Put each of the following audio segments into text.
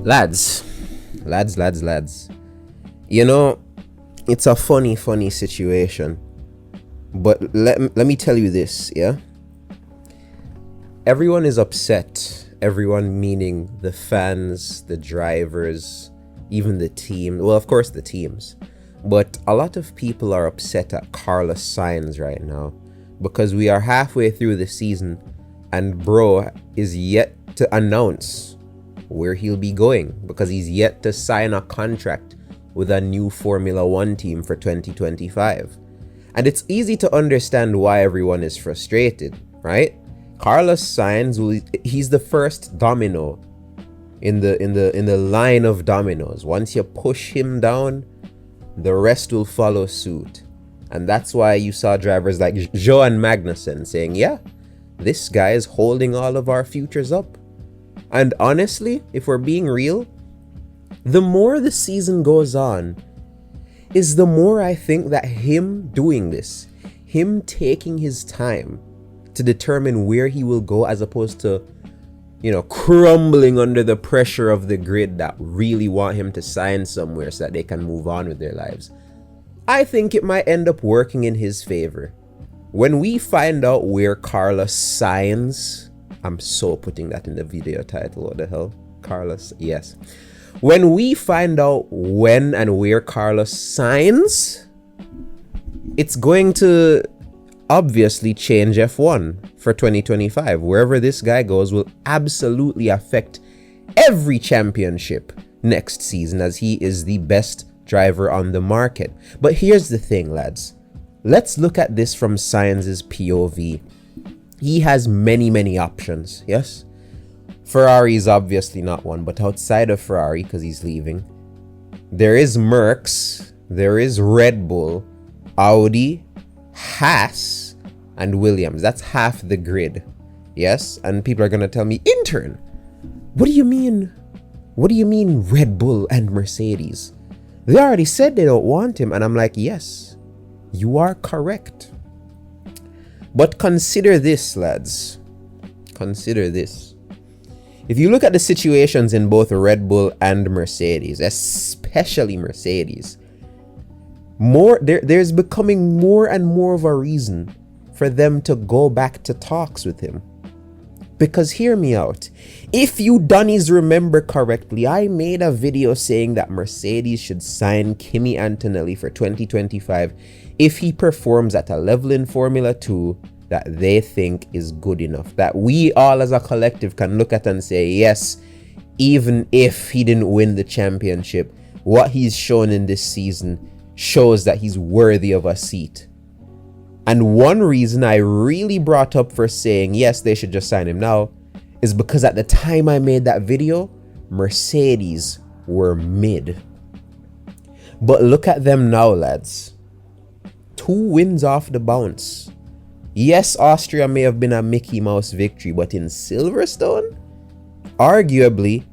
Lads, lads. You know, it's a funny situation. But let me tell you this, yeah? Everyone is upset. Everyone meaning the fans, the drivers, even the team. Well, of course the teams. But a lot of people are upset at Carlos Sainz right now because we are halfway through the season and bro is yet to announce where he'll be going because he's yet to sign a contract with a new Formula One team for 2025. And it's easy to understand why everyone is frustrated, right? Carlos Sainz, he's the first domino in the line of dominoes. Once you push him down, the rest will follow suit. And that's why you saw drivers like Johan Magnussen saying, yeah, this guy is holding all of our futures up. And honestly, if we're being real, the more the season goes on, is the more I think that him doing this, him taking his time to determine where he will go as opposed to, crumbling under the pressure of the grid that really want him to sign somewhere so that they can move on with their lives. I think it might end up working in his favor. When we find out where Carlos Sainz, I'm so putting that in the video title, what the hell? Carlos, yes. When we find out when and where Carlos Sainz, it's going to obviously change F1 for 2025. Wherever this guy goes will absolutely affect every championship next season as he is the best driver on the market. But here's the thing, lads. Let's look at this from Sainz's POV. He has many options, yes? Ferrari is obviously not one, but outside of Ferrari, because he's leaving, there is Mercs, there is Red Bull, Audi, Haas, and Williams. That's half the grid, yes? And people are going to tell me, intern, what do you mean? What do you mean Red Bull and Mercedes? They already said they don't want him. And I'm like, yes, you are correct. But consider this, lads. Consider this. If you look at the situations in both Red Bull and Mercedes, especially Mercedes, there's becoming more and more of a reason for them to go back to talks with him. Because hear me out. If you Dunnies remember correctly, I made a video saying that Mercedes should sign Kimi Antonelli for 2025 if he performs at a level in Formula 2 that they think is good enough, that we all as a collective can look at and say, yes, even if he didn't win the championship, what he's shown in this season shows that he's worthy of a seat. And one reason I really brought up for saying, yes, they should just sign him now, is because at the time I made that video, Mercedes were mid. But look at them now, lads. 2 wins off the bounce. Yes, Austria may have been a Mickey Mouse victory, but in Silverstone, arguably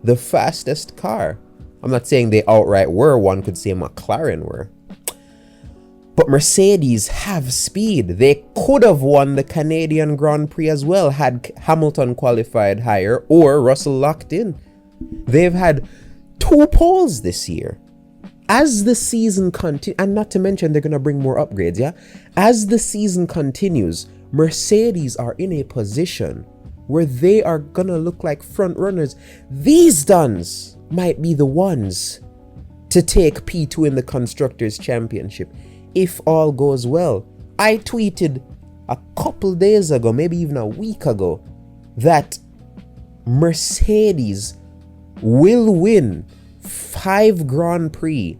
the fastest car. I'm not saying they outright were, one could say McLaren were. But Mercedes have speed. They could have won the Canadian Grand Prix as well had Hamilton qualified higher or Russell locked in. They've had 2 poles this year. As the season continues, and not to mention they're going to bring more upgrades, yeah? As the season continues, Mercedes are in a position where they are going to look like front runners. These Duns might be the ones to take P2 in the Constructors' Championship if all goes well. I tweeted a couple days ago, maybe even a week ago, that Mercedes will win 5 Grand Prix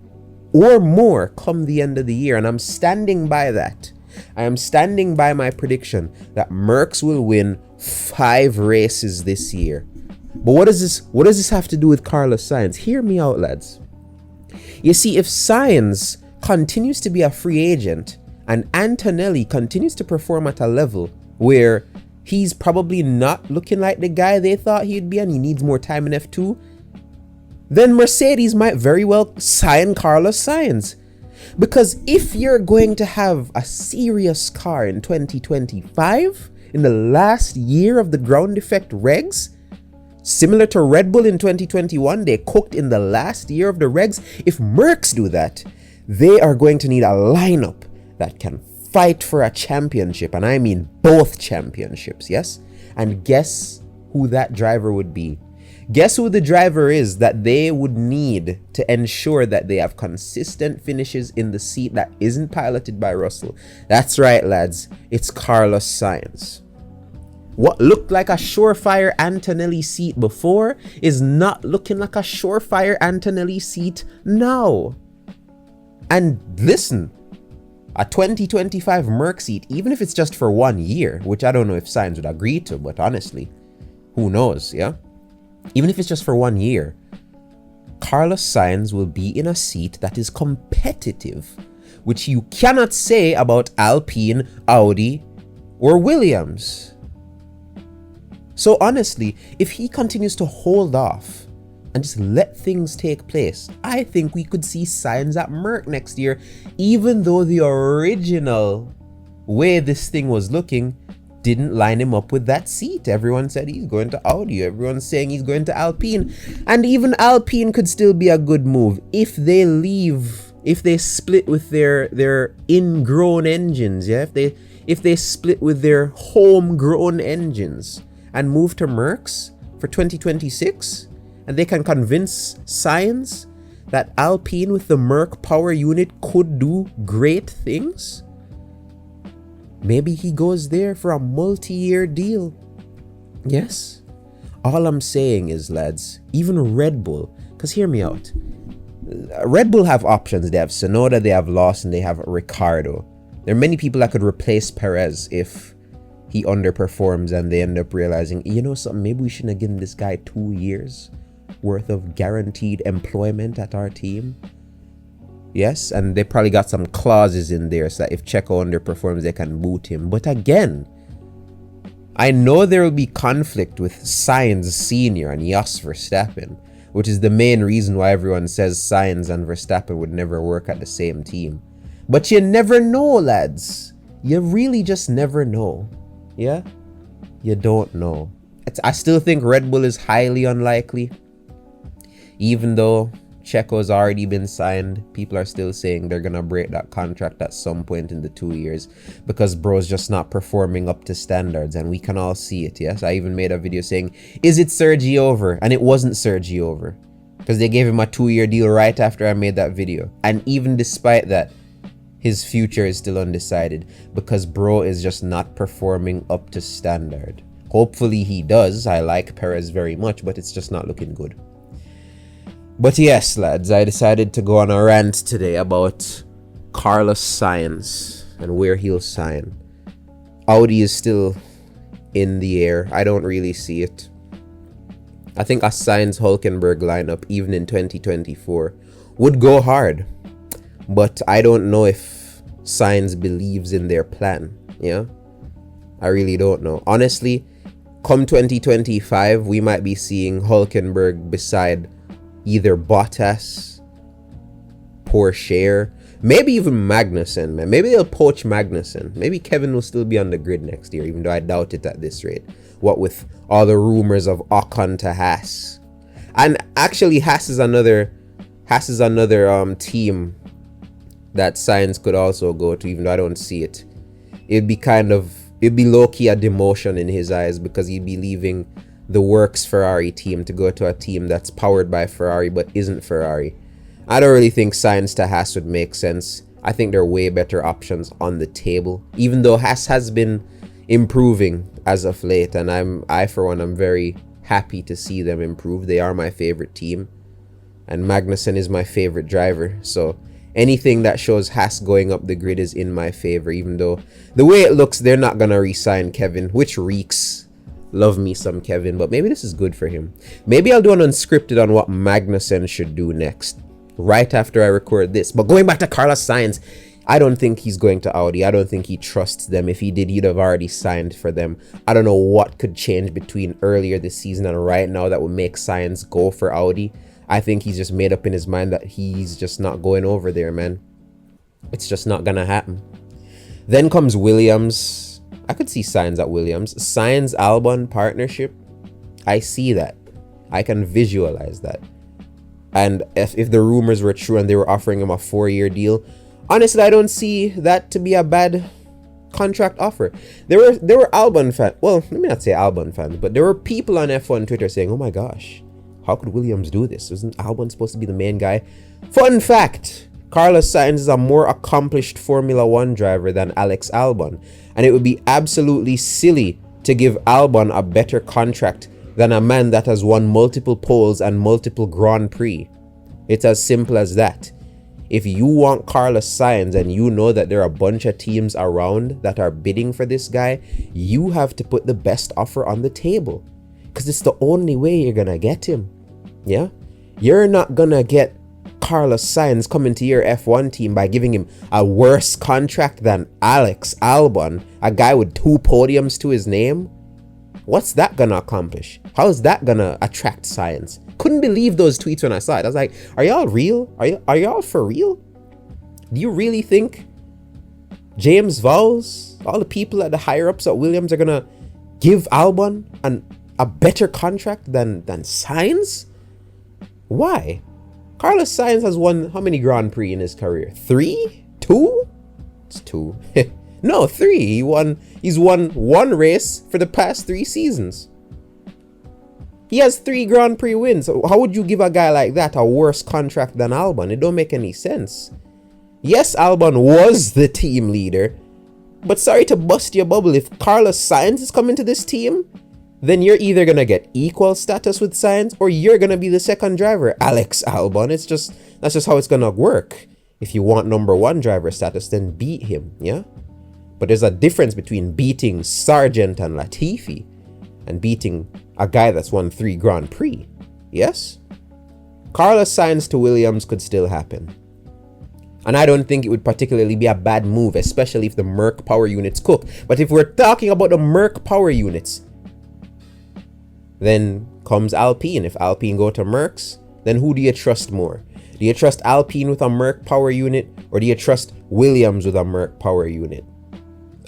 or more come the end of the year, and I'm standing by that. I am standing by my prediction that Mercs will win 5 races this year. But what does this have to do with Carlos Sainz? Hear me out, lads. You see, if Sainz continues to be a free agent and Antonelli continues to perform at a level where he's probably not looking like the guy they thought he'd be and he needs more time in F2, then Mercedes might very well sign Carlos Sainz. Because if you're going to have a serious car in 2025, in the last year of the ground effect regs, Similar to Red Bull in 2021, they cooked in the last year of the regs. If Mercs do that, they are going to need a lineup that can fight for a championship, and I mean both championships, yes? And guess who that driver would be? Guess who the driver is that they would need to ensure that they have consistent finishes in the seat that isn't piloted by Russell? That's right, lads. It's Carlos Sainz. What looked like a surefire Antonelli seat before is not looking like a surefire Antonelli seat now. And listen, a 2025 Merc seat, even if it's just for 1 year, which I don't know if Sainz would agree to, but honestly, who knows, yeah? Even if it's just for 1 year, Carlos Sainz will be in a seat that is competitive, which you cannot say about Alpine, Audi, or Williams. So honestly, if he continues to hold off and just let things take place, I think we could see Sainz at Merc next year, even though the original way this thing was looking didn't line him up with that seat. Everyone said he's going to Audi. Everyone's saying he's going to Alpine. And even Alpine could still be a good move if they leave, if they split with their ingrown engines, yeah? If they split with their homegrown engines and move to Mercs for 2026, and they can convince Sainz that Alpine with the Merc power unit could do great things, maybe he goes there for a multi-year deal. Yes. All I'm saying is, lads, even Red Bull, because hear me out. Red Bull have options. They have Tsunoda, they have Lawson, they have Ricardo. There are many people that could replace Perez if he underperforms and they end up realizing, you know something, maybe we shouldn't have given this guy 2 years worth of guaranteed employment at our team. Yes, and they probably got some clauses in there so that if Checo underperforms, they can boot him. But again, I know there will be conflict with Sainz Sr. and Jos Verstappen, which is the main reason why everyone says Sainz and Verstappen would never work at the same team. But you never know, lads. You really just never know. Yeah? You don't know. I still think Red Bull is highly unlikely. Even though Checo's already been signed, people are still saying they're gonna break that contract at some point in the 2 years because bro's just not performing up to standards, and we can all see it. Yes, I even made a video saying, is it Sergi over? And it wasn't Sergi over because they gave him a 2-year deal right after I made that video. And even despite that, his future is still undecided because bro is just not performing up to standard. Hopefully he does. I like Perez very much, but it's just not looking good. But yes, lads, I decided to go on a rant today about Carlos Sainz and where he'll sign. Audi is still in the air. I don't really see it. I think a Sainz-Hülkenberg lineup, even in 2024, would go hard. But I don't know if Sainz believes in their plan. Yeah, I really don't know. Honestly, come 2025, we might be seeing Hülkenberg beside either Bottas, Porsche, maybe even Magnussen, man. Maybe they'll poach Magnussen. Maybe Kevin will still be on the grid next year, even though I doubt it at this rate. What with all the rumors of Ocon to Haas. And actually, Haas is another team that Sainz could also go to, even though I don't see it. It'd be low-key a demotion in his eyes because he'd be leaving the works Ferrari team to go to a team that's powered by Ferrari but isn't Ferrari. I don't really think Sainz to Haas would make sense. I think there are way better options on the table, even though Haas has been improving as of late, and I for one am very happy to see them improve. They are my favorite team, and Magnussen is my favorite driver, so anything that shows Haas going up the grid is in my favor, even though the way it looks, they're not gonna re-sign Kevin, which reeks. Love me some Kevin, but maybe this is good for him. Maybe I'll do an unscripted on what Magnussen should do next, right after I record this. But going back to Carlos Sainz, I don't think he's going to Audi. I don't think he trusts them. If he did, he'd have already signed for them. I don't know what could change between earlier this season and right now that would make Sainz go for Audi. I think he's just made up in his mind that he's just not going over there, man. It's just not gonna happen. Then comes Williams. I could see Sainz at Williams. Sainz-Albon partnership. I see that. I can visualize that. And if the rumors were true and they were offering him a 4-year deal, honestly, I don't see that to be a bad contract offer. There were Albon fans. Well, let me not say Albon fans, but there were people on F1 Twitter saying, "Oh my gosh, how could Williams do this? Isn't Albon supposed to be the main guy?" Fun fact: Carlos Sainz is a more accomplished Formula One driver than Alex Albon, and it would be absolutely silly to give Albon a better contract than a man that has won multiple poles and multiple Grand Prix. It's as simple as that. If you want Carlos Sainz and you know that there are a bunch of teams around that are bidding for this guy, you have to put the best offer on the table, because it's the only way you're gonna get him. Yeah, you're not gonna get Carlos Sainz coming to your F1 team by giving him a worse contract than Alex Albon, a guy with 2 podiums to his name. What's that gonna accomplish? How is that gonna attract Sainz? Couldn't believe those tweets when I saw it. I was like, are y'all real? Are y'all for real? Do you really think James Vowles, all the people at the higher ups at Williams are gonna give Albon a better contract than Sainz? Why? Carlos Sainz has won how many Grand Prix in his career? 3? 2? It's 2. No, 3. He's won 1 race for the past 3 seasons. He has 3 Grand Prix wins. How would you give a guy like that a worse contract than Albon? It don't make any sense. Yes, Albon was the team leader, but sorry to bust your bubble. If Carlos Sainz is coming to this team, then you're either gonna get equal status with Sainz or you're gonna be the second driver, Alex Albon. That's just how it's gonna work. If you want number 1 driver status, then beat him, yeah? But there's a difference between beating Sargent and Latifi and beating a guy that's won 3 Grand Prix. Yes? Carlos Sainz to Williams could still happen. And I don't think it would particularly be a bad move, especially if the Merc power units cook. But if we're talking about the Merc power units, then comes Alpine. If Alpine go to Mercs, then who do you trust more? Do you trust Alpine with a Merc power unit, or do you trust Williams with a Merc power unit?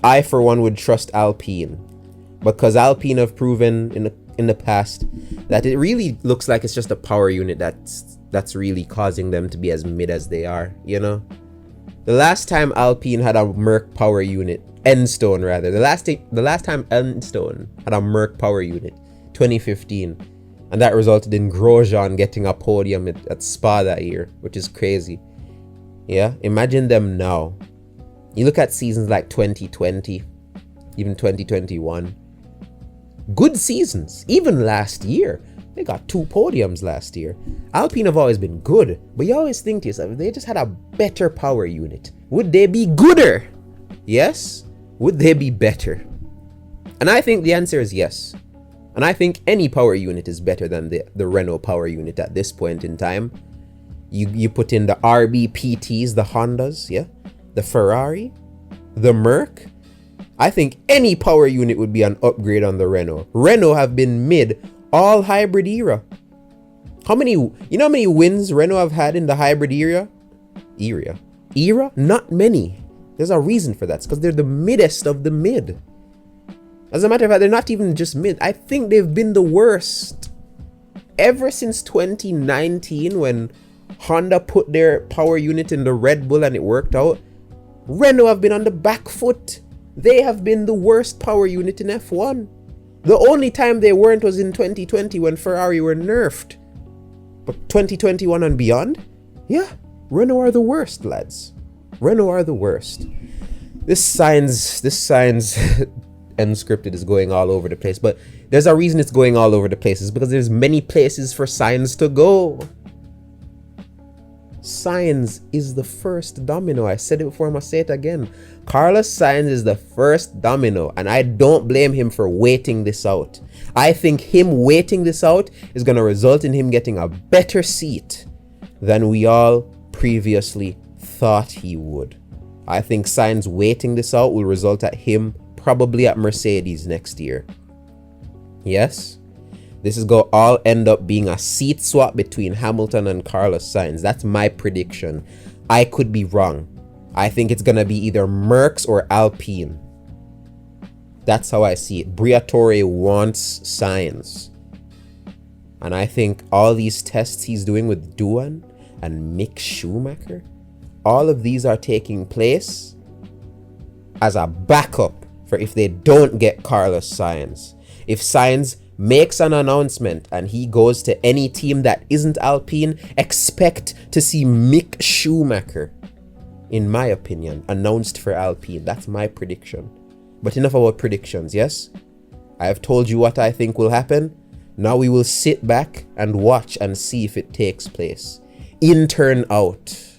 I, for one, would trust Alpine, because Alpine have proven in the past that it really looks like it's just a power unit that's really causing them to be as mid as they are, you know? The last time Alpine had a Merc power unit, Enstone rather, the last time Enstone had a Merc power unit, 2015, and that resulted in Grosjean getting a podium at Spa that year, which is crazy. Yeah, imagine them now. You look at seasons like 2020, even 2021. Good seasons. Even last year, they got 2 podiums last year. Alpine have always been good, but you always think to yourself, if they just had a better power unit, would they be gooder? Yes? Would they be better? And I think the answer is yes. And I think any power unit is better than the Renault power unit at this point in time. You put in the RBPTs, the Hondas, yeah? The Ferrari, the Merc. I think any power unit would be an upgrade on the Renault. Renault have been mid all hybrid era. You know how many wins Renault have had in the hybrid era? Not many. There's a reason for that. It's because they're the middest of the mid. As a matter of fact, they're not even just mid. I think they've been the worst ever since 2019 when Honda put their power unit in the Red Bull and it worked out. Renault have been on the back foot. They have been the worst power unit in F1. The only time they weren't was in 2020 when Ferrari were nerfed. But 2021 and beyond, yeah, Renault are the worst, lads. Renault are the worst. This Sainz unscripted is going all over the place, but there's a reason it's going all over the place. It's because there's many places for Sainz to go. Sainz is the first domino. I said it before, I'm gonna say it again. Carlos Sainz is the first domino, and I don't blame him for waiting this out. I think him waiting this out is gonna result in him getting a better seat than we all previously thought he would. I think Sainz waiting this out will result at him probably at Mercedes next year. Yes? This is going to all end up being a seat swap between Hamilton and Carlos Sainz. That's my prediction. I could be wrong. I think it's going to be either Mercs or Alpine. That's how I see it. Briatore wants Sainz. And I think all these tests he's doing with Doohan and Mick Schumacher, all of these are taking place as a backup for if they don't get Carlos Sainz. If Sainz makes an announcement and he goes to any team that isn't Alpine, expect to see Mick Schumacher, in my opinion, announced for Alpine. That's my prediction. But enough about predictions, yes? I have told you what I think will happen. Now we will sit back and watch and see if it takes place. Intern out.